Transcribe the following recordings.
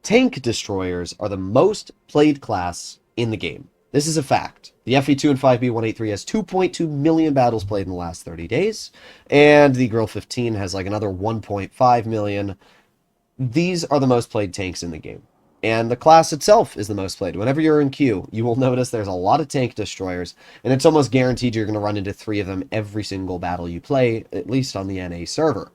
Tank destroyers are the most played class in the game. This is a fact. The FE2 and 5B183 has 2.2 million battles played in the last 30 days, and the Grill 15 has like another 1.5 million. These are the most played tanks in the game. And the class itself is the most played. Whenever you're in queue, you will notice there's a lot of tank destroyers, and it's almost guaranteed you're going to run into 3 of them every single battle you play, at least on the NA server.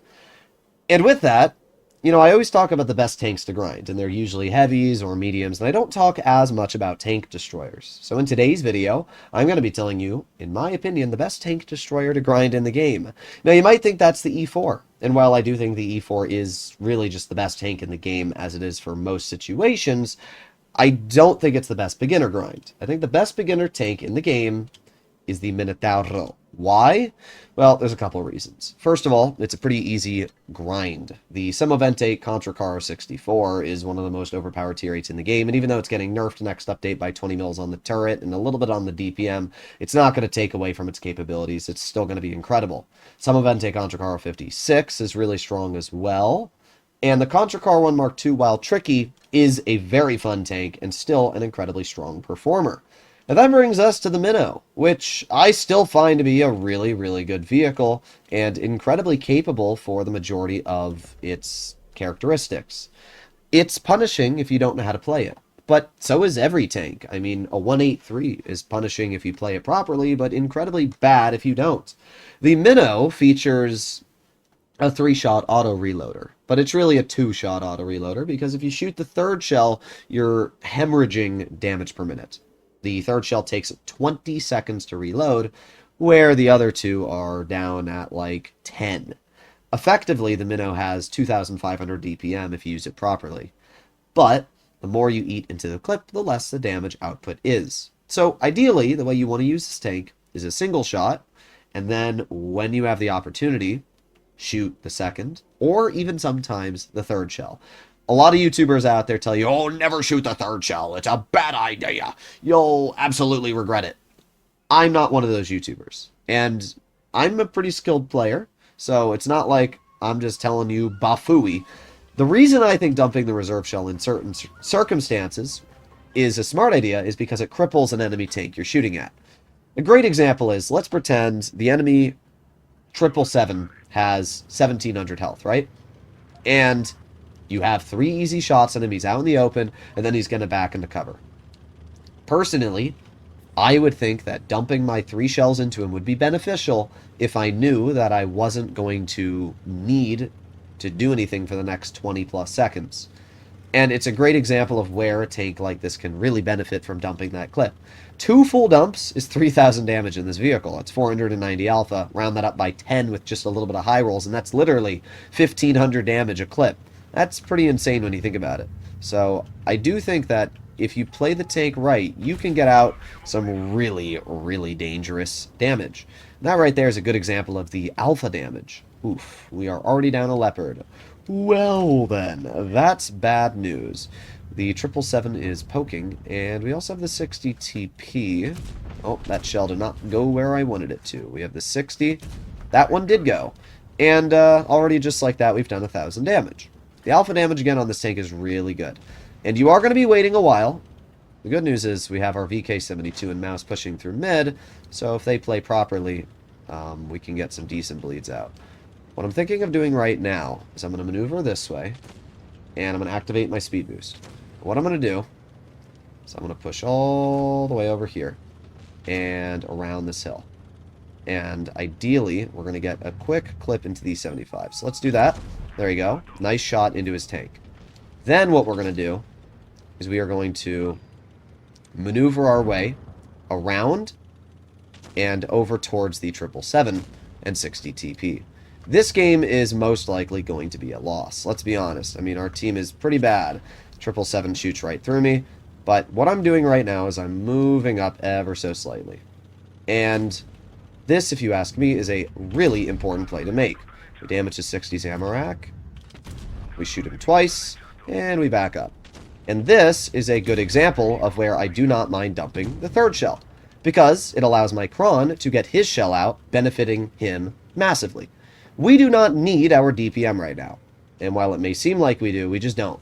And with that, I always talk about the best tanks to grind, and they're usually heavies or mediums, and I don't talk as much about tank destroyers. So in today's video, I'm going to be telling you, in my opinion, the best tank destroyer to grind in the game. Now, you might think that's the E4, and while I do think the E4 is really just the best tank in the game, as it is for most situations, I don't think it's the best beginner grind. I think the best beginner tank in the game is the Minotauro. Why? Well, there's a couple of reasons. First of all, it's a pretty easy grind. The Semovente Contra Caro 64 is one of the most overpowered tier 8s in the game, and even though it's getting nerfed next update by 20 mils on the turret and a little bit on the DPM, it's not going to take away from its capabilities. It's still going to be incredible. Semovente Contra Caro 56 is really strong as well, and the Contra Caro 1 Mark II, while tricky, is a very fun tank and still an incredibly strong performer. And that brings us to the Minnow, which I still find to be a really, really good vehicle and incredibly capable for the majority of its characteristics. It's punishing if you don't know how to play it, but so is every tank. I mean, a 183 is punishing if you play it properly, but incredibly bad if you don't. The Minnow features a 3-shot auto reloader, but it's really a 2-shot auto reloader because if you shoot the 3rd shell, you're hemorrhaging damage per minute. The 3rd shell takes 20 seconds to reload, where the other 2 are down at like 10. Effectively, the Minnow has 2,500 DPM if you use it properly. But the more you eat into the clip, the less the damage output is. So ideally, the way you want to use this tank is a single shot, and then when you have the opportunity, shoot the 2nd, or even sometimes the 3rd shell. A lot of YouTubers out there tell you, oh, never shoot the 3rd shell. It's a bad idea. You'll absolutely regret it. I'm not one of those YouTubers. And I'm a pretty skilled player, so it's not like I'm just telling you bafooey. The reason I think dumping the reserve shell in certain circumstances is a smart idea is because it cripples an enemy tank you're shooting at. A great example is, let's pretend the enemy 777 has 1,700 health, right? And you have 3 easy shots at him, he's out in the open, and then he's going to back into cover. Personally, I would think that dumping my 3 shells into him would be beneficial if I knew that I wasn't going to need to do anything for the next 20 plus seconds. And it's a great example of where a tank like this can really benefit from dumping that clip. 2 full dumps is 3,000 damage in this vehicle. It's 490 alpha. Round that up by 10 with just a little bit of high rolls, and that's literally 1,500 damage a clip. That's pretty insane when you think about it. So I do think that if you play the tank right, you can get out some really, really dangerous damage. That right there is a good example of the alpha damage. Oof, we are already down a leopard. Well then, that's bad news. The 777 is poking, and we also have the 60 TP. Oh, that shell did not go where I wanted it to. We have the 60. That one did go. And already just like that, we've done 1,000 damage. The alpha damage again on this tank is really good. And you are going to be waiting a while. The good news is we have our VK72 and Mouse pushing through mid, so if they play properly, we can get some decent bleeds out. What I'm thinking of doing right now is I'm going to maneuver this way, and I'm going to activate my speed boost. What I'm going to do is I'm going to push all the way over here and around this hill. And ideally, we're going to get a quick clip into these 75. So let's do that. There you go. Nice shot into his tank. Then what we're going to do is we are going to maneuver our way around and over towards the 777 and 60 TP. This game is most likely going to be a loss. Let's be honest. I mean, our team is pretty bad. 777 shoots right through me. But what I'm doing right now is I'm moving up ever so slightly. And this, if you ask me, is a really important play to make. We damage his 60's ammo rack. We shoot him twice. And we back up. And this is a good example of where I do not mind dumping the 3rd shell, because it allows my Kron to get his shell out, benefiting him massively. We do not need our DPM right now. And while it may seem like we do, we just don't.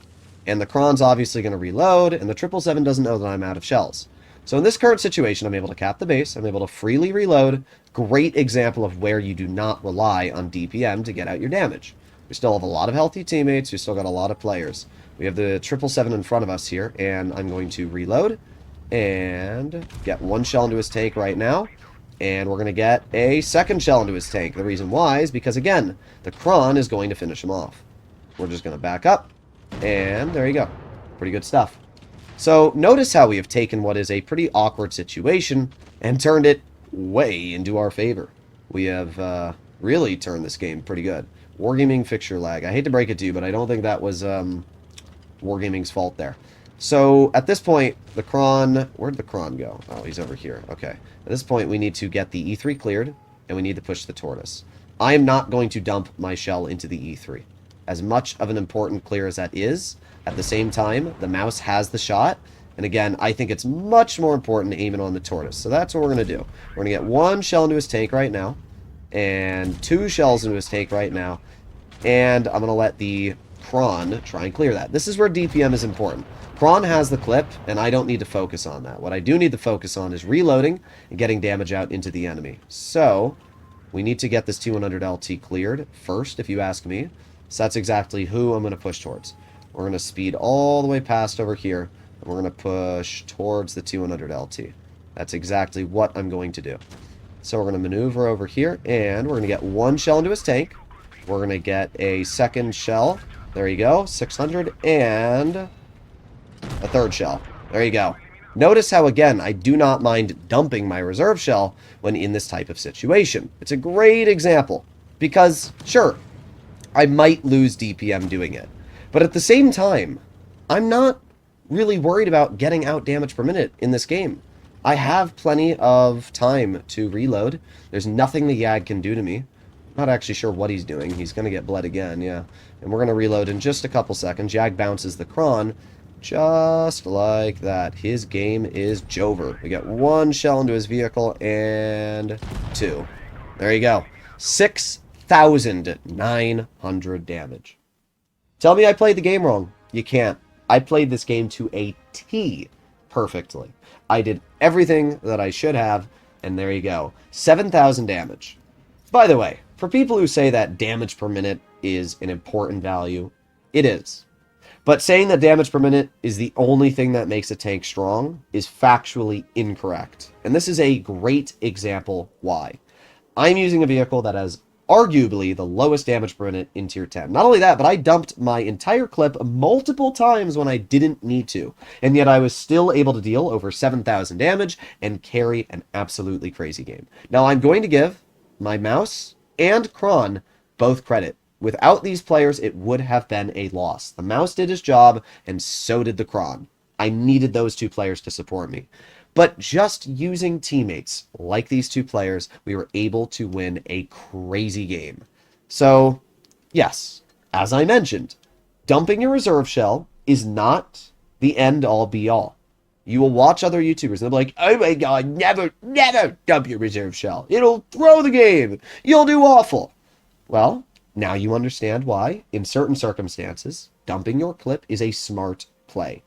And the Kron's obviously going to reload, and the 777 doesn't know that I'm out of shells. So in this current situation, I'm able to cap the base. I'm able to freely reload. Great example of where you do not rely on DPM to get out your damage. We still have a lot of healthy teammates. We still got a lot of players. We have the 777 in front of us here, and I'm going to reload and get one shell into his tank right now. And we're going to get a second shell into his tank. The reason why is because, again, the Kron is going to finish him off. We're just going to back up, and there you go. Pretty good stuff. So notice how we have taken what is a pretty awkward situation and turned it way into our favor. We have really turned this game pretty good. Wargaming fixture lag. I hate to break it to you, but I don't think that was Wargaming's fault there. So at this point, the Kron... Where'd the Kron go? Oh, he's over here. Okay. At this point, we need to get the E3 cleared, and we need to push the Tortoise. I am not going to dump my shell into the E3. As much of an important clear as that is, at the same time, the mouse has the shot. And again, I think it's much more important to aim it on the Tortoise. So that's what we're going to do. We're going to get one shell into his tank right now. And two shells into his tank right now. And I'm going to let the Kron try and clear that. This is where DPM is important. Kron has the clip, and I don't need to focus on that. What I do need to focus on is reloading and getting damage out into the enemy. So, we need to get this T100 LT cleared first, if you ask me. So that's exactly who I'm going to push towards. We're going to speed all the way past over here, and we're going to push towards the T100 LT. That's exactly what I'm going to do. So we're going to maneuver over here, and we're going to get one shell into his tank. We're going to get a second shell. There you go. 600, and a third shell. There you go. Notice how, again, I do not mind dumping my reserve shell when in this type of situation. It's a great example. Because, sure, I might lose DPM doing it. But at the same time, I'm not really worried about getting out damage per minute in this game. I have plenty of time to reload. There's nothing the Yag can do to me. Not actually sure what he's doing. He's going to get bled again, yeah. And we're going to reload in just a couple seconds. Yag bounces the Kron. Just like that. His game is Jover. We got one shell into his vehicle and two. There you go. 6,900 damage. Tell me I played the game wrong. You can't. I played this game to a T perfectly. I did everything that I should have, and there you go. 7,000 damage. By the way, for people who say that damage per minute is an important value, it is. But saying that damage per minute is the only thing that makes a tank strong is factually incorrect. And this is a great example why. I'm using a vehicle that has arguably the lowest damage per minute in tier 10. Not only that, but I dumped my entire clip multiple times when I didn't need to. And yet I was still able to deal over 7,000 damage and carry an absolutely crazy game. Now I'm going to give my mouse and Kron both credit. Without these players, it would have been a loss. The mouse did his job, and so did the Kron. I needed those two players to support me. But just using teammates like these two players, we were able to win a crazy game. So, yes, as I mentioned, dumping your reserve shell is not the end-all be-all. You will watch other YouTubers, and they'll be like, oh my god, never dump your reserve shell. It'll throw the game. You'll do awful. Well, now you understand why, in certain circumstances, dumping your clip is a smart play.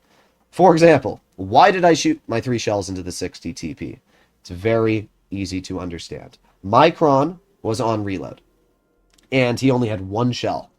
For example, why did I shoot my 3 shells into the 60 TP? It's very easy to understand. My Kron was on reload, and he only had 1 shell.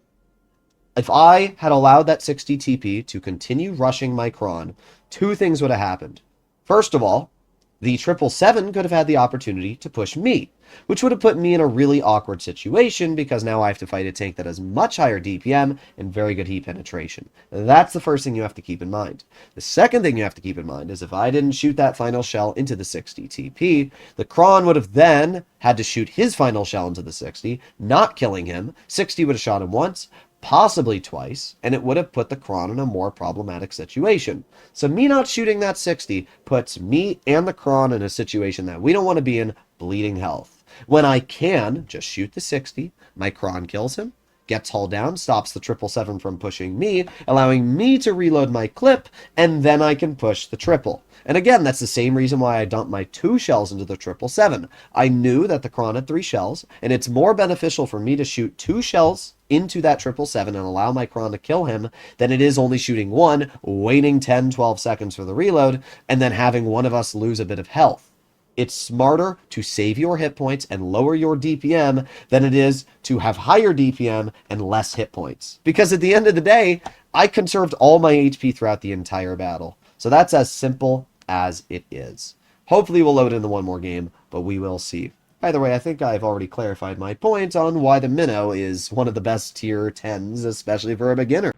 If I had allowed that 60 TP to continue rushing my Kron, 2 things would have happened. First of all, the 777 could have had the opportunity to push me, which would have put me in a really awkward situation because now I have to fight a tank that has much higher DPM and very good heat penetration. That's the first thing you have to keep in mind. The second thing you have to keep in mind is if I didn't shoot that final shell into the 60 TP, the Kron would have then had to shoot his final shell into the 60, not killing him. 60 would have shot him once, possibly twice, and it would have put the Kron in a more problematic situation. So me not shooting that 60 puts me and the Kron in a situation that we don't want to be in, bleeding health. When I can just shoot the 60, my Kron kills him, gets hull down, stops the 777 from pushing me, allowing me to reload my clip, and then I can push the triple. And again, that's the same reason why I dumped my 2 shells into the 777. I knew that the Kron had 3 shells, and it's more beneficial for me to shoot 2 shells into that 777 and allow my Kron to kill him than it is only shooting one, waiting 10, 12 seconds for the reload, and then having one of us lose a bit of health. It's smarter to save your hit points and lower your DPM than it is to have higher DPM and less hit points. Because at the end of the day, I conserved all my HP throughout the entire battle. So that's as simple as it is. Hopefully we'll load into one more game, but we will see. By the way, I think I've already clarified my point on why the Minnow is one of the best tier 10s, especially for a beginner.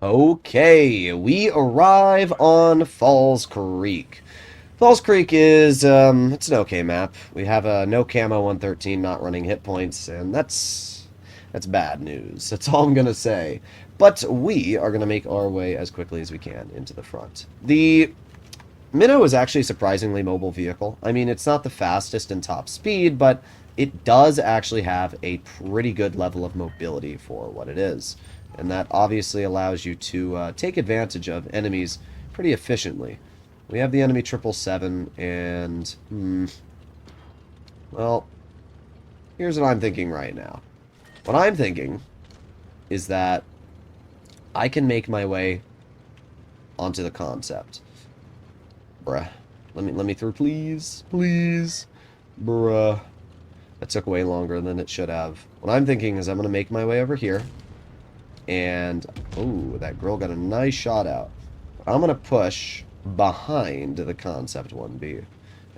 Okay, we arrive on Falls Creek. Falls Creek is, it's an okay map. We have a no camo 113 not running hit points, and that's bad news. That's all I'm going to say. But we are going to make our way as quickly as we can into the front. The Minnow is actually a surprisingly mobile vehicle. I mean, it's not the fastest in top speed, but it does actually have a pretty good level of mobility for what it is. And that obviously allows you to take advantage of enemies pretty efficiently. We have the enemy 777, and, well, here's what I'm thinking right now. What I'm thinking is that I can make my way onto the concept. Bruh. Let me through, please. Please. Bruh. That took way longer than it should have. What I'm thinking is I'm going to make my way over here. And, oh, that girl got a nice shot out. I'm going to push behind the concept 1B.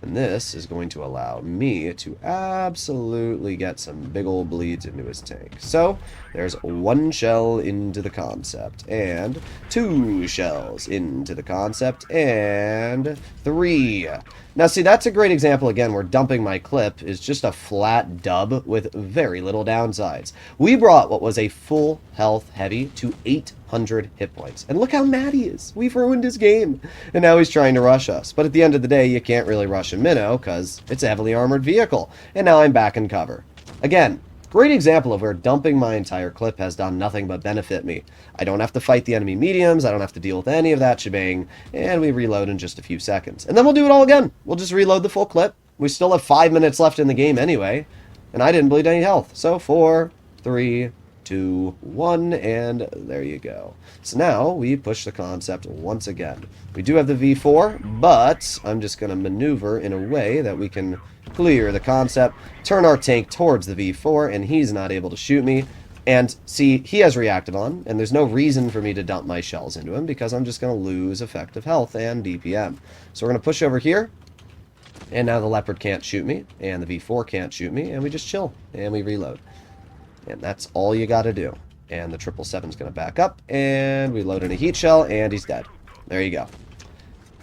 And this is going to allow me to absolutely get some big old bleeds into his tank. So, there's one shell into the concept, and 2 shells into the concept, and 3. Now, see, that's a great example, again, where dumping my clip is just a flat dub with very little downsides. We brought what was a full health heavy to 800 hit points. And look how mad he is. We've ruined his game. And now he's trying to rush us. But at the end of the day, you can't really rush a Minnow because it's a heavily armored vehicle. And now I'm back in cover. Again, great example of where dumping my entire clip has done nothing but benefit me. I don't have to fight the enemy mediums, I don't have to deal with any of that shebang, and we reload in just a few seconds. And then we'll do it all again. We'll just reload the full clip. We still have 5 minutes left in the game anyway, and I didn't bleed any health. So 4, 3, 2, 1, and there you go. So now we push the concept once again. We do have the V4, but I'm just going to maneuver in a way that we can clear the concept, turn our tank towards the V4, and he's not able to shoot me. And see, he has reacted on, and there's no reason for me to dump my shells into him because I'm just going to lose effective health and DPM. So we're going to push over here, and now the Leopard can't shoot me, and the V4 can't shoot me, and we just chill, and we reload. And that's all you got to do. And the 777's going to back up, and we load in a heat shell, and he's dead. There you go.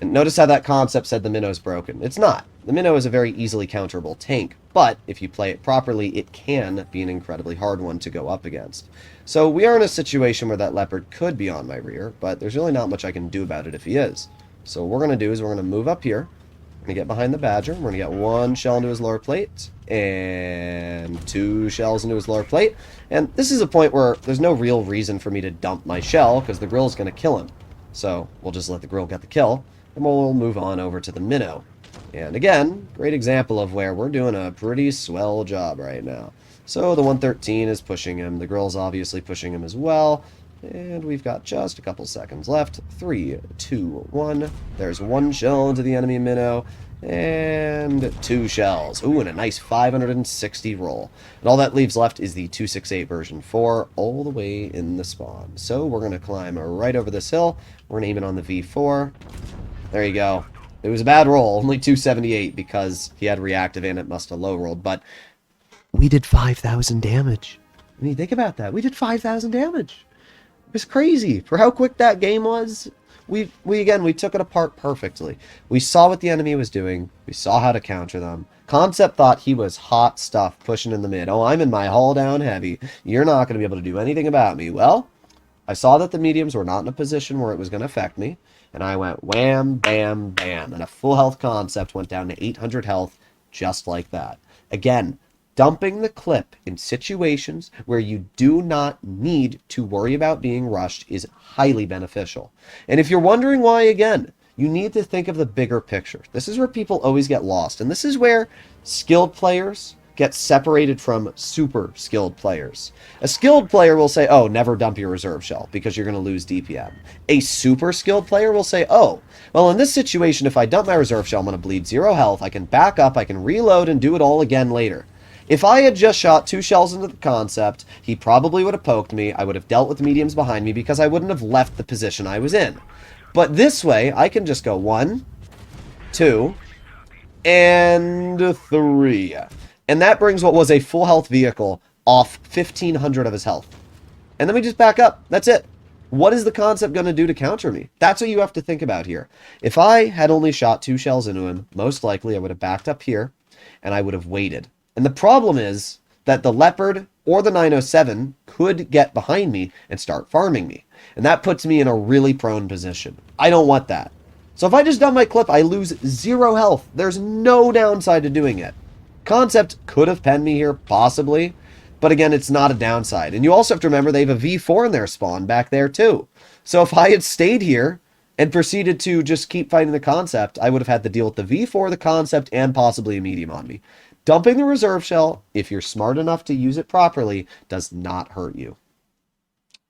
And notice how that concept said the Minnow's broken. It's not. The Minnow is a very easily counterable tank, but if you play it properly, it can be an incredibly hard one to go up against. So we are in a situation where that Leopard could be on my rear, but there's really not much I can do about it if he is. So what we're going to do is we're going to move up here. We're going to get behind the Badger. We're going to get 1 shell into his lower plate, and 2 shells into his lower plate. And this is a point where there's no real reason for me to dump my shell, because the Grill's going to kill him. So we'll just let the Grill get the kill, and we'll move on over to the Minnow. And again, great example of where we're doing a pretty swell job right now. So the 113 is pushing him. The Grill's obviously pushing him as well. And we've got just a couple seconds left. 3, 2, 1. There's 1 shell into the enemy Minnow. And 2 shells. Ooh, and a nice 560 roll. And all that leaves left is the 268 version 4 all the way in the spawn. So we're going to climb right over this hill. We're going to aim it on the V4. There you go. It was a bad roll, only 278 because he had reactive and it must have low rolled, but we did 5,000 damage. I mean, think about that. We did 5,000 damage. It was crazy. For how quick that game was, we took it apart perfectly. We saw what the enemy was doing. We saw how to counter them. Concept thought he was hot stuff pushing in the mid. Oh, I'm in my hull down heavy. You're not going to be able to do anything about me. Well, I saw that the mediums were not in a position where it was going to affect me. And I went wham, bam, bam. And a full health concept went down to 800 health just like that. Again, dumping the clip in situations where you do not need to worry about being rushed is highly beneficial. And if you're wondering why, again, you need to think of the bigger picture. This is where people always get lost. And this is where skilled players get separated from super skilled players. A skilled player will say, oh, never dump your reserve shell because you're going to lose DPM. A super skilled player will say, oh, well, in this situation, if I dump my reserve shell, I'm going to bleed 0 health. I can back up, I can reload, and do it all again later. If I had just shot 2 shells into the concept, he probably would have poked me. I would have dealt with the mediums behind me because I wouldn't have left the position I was in. But this way, I can just go 1, 2, and 3. And that brings what was a full health vehicle off 1,500 of his health. And then we just back up. That's it. What is the concept going to do to counter me? That's what you have to think about here. If I had only shot 2 shells into him, most likely I would have backed up here, and I would have waited. And the problem is that the Leopard or the 907 could get behind me and start farming me. And that puts me in a really prone position. I don't want that. So if I just dump my clip, I lose 0 health. There's no downside to doing it. Concept could have penned me here, possibly. But again, it's not a downside. And you also have to remember they have a V4 in their spawn back there too. So if I had stayed here and proceeded to just keep fighting the concept, I would have had to deal with the V4, the concept, and possibly a medium on me. Dumping the reserve shell, if you're smart enough to use it properly, does not hurt you.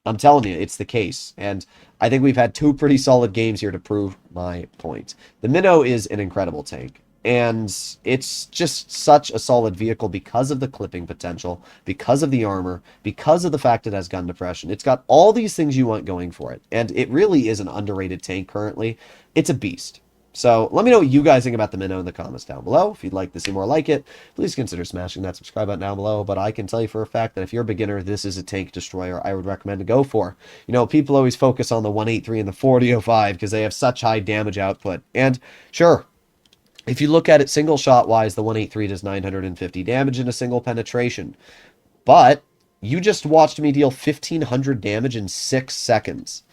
I'm telling you, it's the case. And I think we've had 2 pretty solid games here to prove my point. The Minnow is an incredible tank. And it's just such a solid vehicle because of the clipping potential, because of the armor, because of the fact it has gun depression. It's got all these things you want going for it. And it really is an underrated tank currently. It's a beast. So let me know what you guys think about the Minnow in the comments down below. If you'd like to see more like it, please consider smashing that subscribe button down below. But I can tell you for a fact that if you're a beginner, this is a tank destroyer I would recommend to go for. You know, people always focus on the 183 and the 4005 because they have such high damage output. And sure, if you look at it single shot wise, the 183 does 950 damage in a single penetration. But you just watched me deal 1,500 damage in 6 seconds.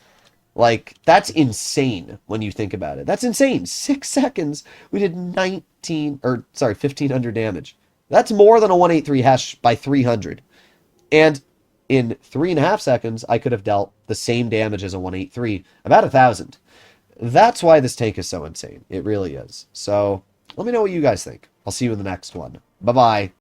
Like, that's insane when you think about it. That's insane. 6 seconds, we did 1,500 damage. That's more than a 183 hash by 300. And in 3.5 seconds, I could have dealt the same damage as a 183, about 1,000. That's why this tank is so insane. It really is. So let me know what you guys think. I'll see you in the next one. Bye-bye.